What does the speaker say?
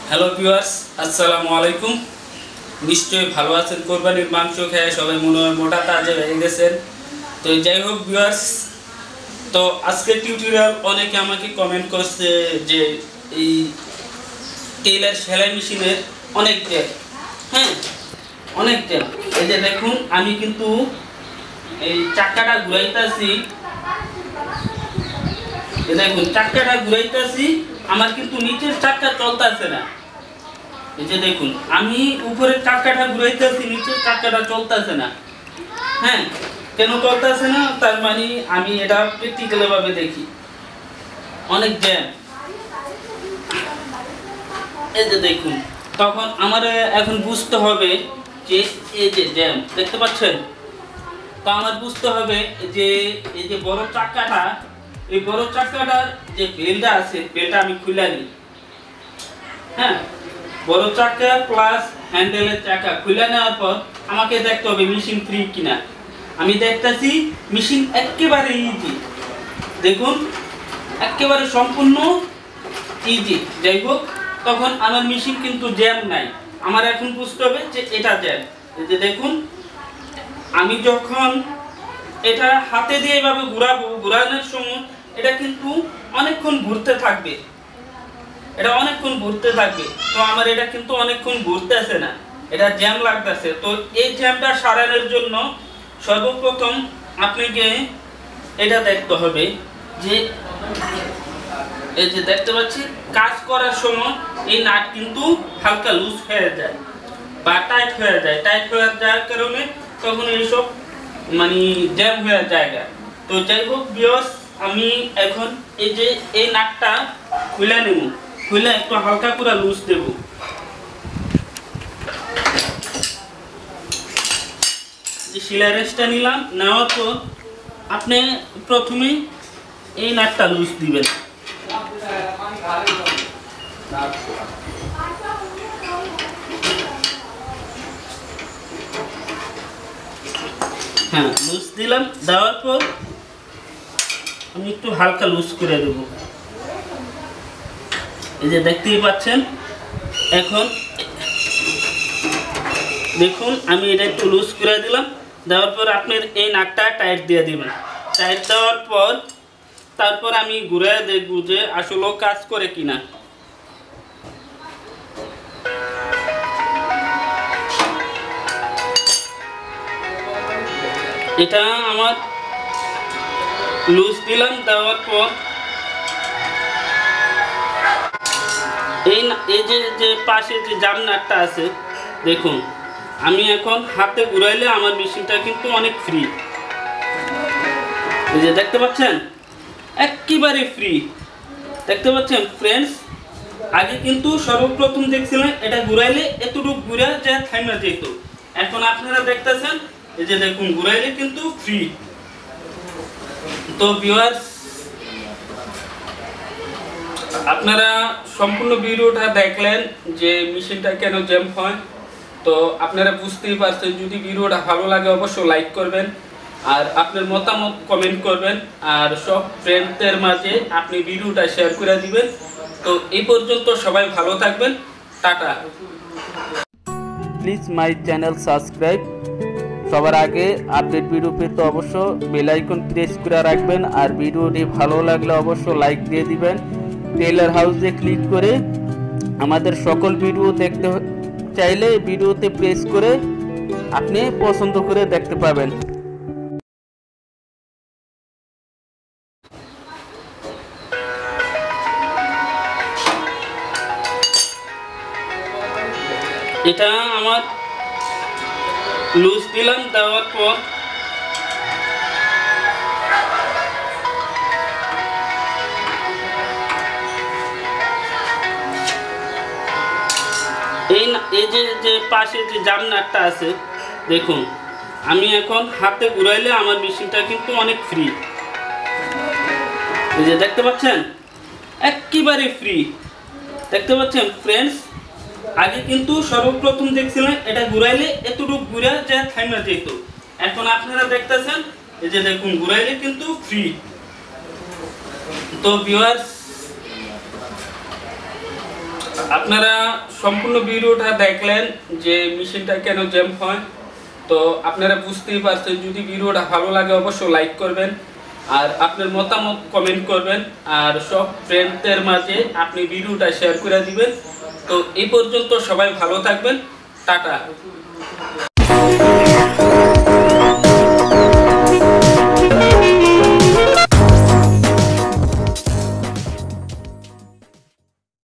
Hello viewers, আসসালামু আলাইকুম। নিশ্চয়ই ভালো আছেন। কোরবানির মাংস খেয়ে সবাই মনে হয় মোটা তাজা হয়ে গেছেন। তো যাই হোক ভিউয়ার্স, তো আজকের টিউটোরিয়াল অনেকে আমাকে কমেন্ট করছে যে এই টেইলার সেলাই মেশিনের অনেক ট্যাপ, হ্যাঁ অনেক ট্যাপ। এই যে দেখুন, আমি কিন্তু এই চাকাটা ঘুরাইতেছি, দেখুন চাকাটা ঘুরাইতেছি, আমার কিন্তু নিচের চাকা চলতেছে না। এই যে দেখুন, আমি উপরের চাকাটা ঘুরাইতেছি, নিচের চাকাটা চলতেছে না। হ্যাঁ, কেন চলতেছে না? তার মানে আমি এটা প্র্যাকটিক্যালি ভাবে দেখি, অনেক জ্যাম। এই যে দেখুন, তখন আমার এখন বুঝতে হবে যে এই যে জ্যাম দেখতে পাচ্ছেন, তো আমার বুঝতে হবে যে এই যে বড় চাকাটা, এই বড় চাকাটার যে বেলটা আছে, বেলটা আমি খুলে নিই। হ্যাঁ, বড় চাকা প্লাস হ্যান্ডেলের চাকা খুলে নেওয়ার পর আমাকে দেখতে হবে মেশিন ফ্রি কিনা। আমি দেখতেছি মেশিন একেবারে ইজি, দেখুন একেবারে সম্পূর্ণ ইজি। যাই হোক, তখন আমার মেশিন কিন্তু জ্যাম নাই। আমার এখন বুঝতে হবে যে এটা জ্যাম। এই যে দেখুন, আমি যখন এটা হাতে দিয়ে এভাবে ঘুরাবো, ঘুরানোর সময় এটা কিন্তু অনেকক্ষণ ঘুরতে থাকবে, এটা অনেকক্ষণ ঘুরতে থাকবে। তো আমার এটা কিন্তু অনেকক্ষণ ঘুরতেছে না, এটা জ্যাম লাগতেছে। তো এই জ্যামটা সারানোর জন্য সর্বপ্রথম আপনাকে এটা দেখতে হবে যে এই যে দেখতে পাচ্ছি, কাজ করার সময় এই নাট কিন্তু হালকা লুজ হয়ে যায় বা টাইট হয়ে যায়। টাইট হয়ে যাওয়ার কারণে তখন এইসব মানে জ্যাম হয়ে যায়। তো যাই হোক ভিউয়ার্স, আমি এখন এই যে এই নাটটা খুলে নেব, খুলে একটু হালকা করে লুজ দেব। সেলাই রেঞ্চটা নিলাম, নেওয়ার পর আপনি প্রথমে এই নাটটা লুজ দিবেন। হ্যাঁ, লুজ দিলাম, দেওয়ার পর আমি একটু হালকা লুজ করে দেব। এই যে দেখতেই পাচ্ছেন, এখন দেখুন আমি এটা একটু লুজ করে দিলাম। দেওয়ার পর আপনার এই নাটটা টাইট দিয়ে দিবেন। টাইট দেওয়ার পর তারপর আমি ঘুরে দেখব যে আসলে কাজ করে কিনা। এটা আমার লুজ দিলাম, দেওয়ার পর এই যে পাশে যে জাম নাটটা আছে, দেখুন আমি এখন হাতে ঘুরাইলে আমার মেশিনটা কিন্তু অনেক ফ্রি। এই যে দেখতে পাচ্ছেন, একেবারে ফ্রি। দেখতে পাচ্ছেন ফ্রেন্ডস, আগে কিন্তু সর্বপ্রথম দেখছিলেন এটা ঘুরাইলে এতটুকু ঘুরে যা থাইমা যেত। এখন আপনারা দেখতেছেন এই যে দেখুন, ঘুরাইলে কিন্তু ফ্রি। তো ভিউয়ার্স, আপনারা সম্পূর্ণ ভিডিওটা দেখলেন যে মেশিনটা কেন জ্যাম হয়। তো আপনারা বুঝতেই পারছেন। যদি ভিডিওটা ভালো লাগে অবশ্যই লাইক করবেন, আর আপনার মতামত কমেন্ট করবেন, আর সব ফ্রেন্ডদের মাঝে আপনি ভিডিওটা শেয়ার করে দিবেন। তো এই পর্যন্ত সবাই ভালো থাকবেন, tata. Please my channel subscribe. সবার আগে আপডেট ভিডিও পেতে অবশ্য বেল আইকন প্রেস করে রাখবেন, আর ভিডিওটি ভালো লাগলে অবশ্য লাইক দিয়ে দিবেন। টেইলার হাউসে ক্লিক করে আমাদের সকল ভিডিও দেখতে চাইলে ভিডিওতে প্রেস করে আপনি পছন্দ করে দেখতে পাবেন। এটা আমার লুজ দিলাম, দেওয়ার পর এই যে পাশে যে জাম নাটটা আছে, দেখুন আমি এখন হাতে ঘুরাইলে আমার মেশিনটা কিন্তু অনেক ফ্রি। এই যে দেখতে পাচ্ছেন, একেবারে ফ্রি। দেখতে পাচ্ছেন ফ্রেন্ডস, আগে কিন্তু সর্বপ্রথম দেখছিলেন এটা ঘুরাইলে এতটুকু ঘুরে যা থাইমা যেত। এখন আপনারা দেখতেছেন এই যে দেখুন, ঘুরাইলে কিন্তু ফ্রি। তো ভিউয়ার্স, আপনারা সম্পূর্ণ ভিডিওটা দেখলেন যে মেশিনটা কেন জ্যাম হয়। তো আপনারা বুঝতেই পারছেন। যদি ভিডিওটা ভালো লাগে অবশ্যই লাইক করবেন আর আপনার মতামত কমেন্ট করবেন আর সব ফ্রেন্ডদের মাঝে আপনি ভিডিওটা শেয়ার করে দিবেন। তো এই পর্যন্ত সবাই ভালো থাকবেন। টাটা।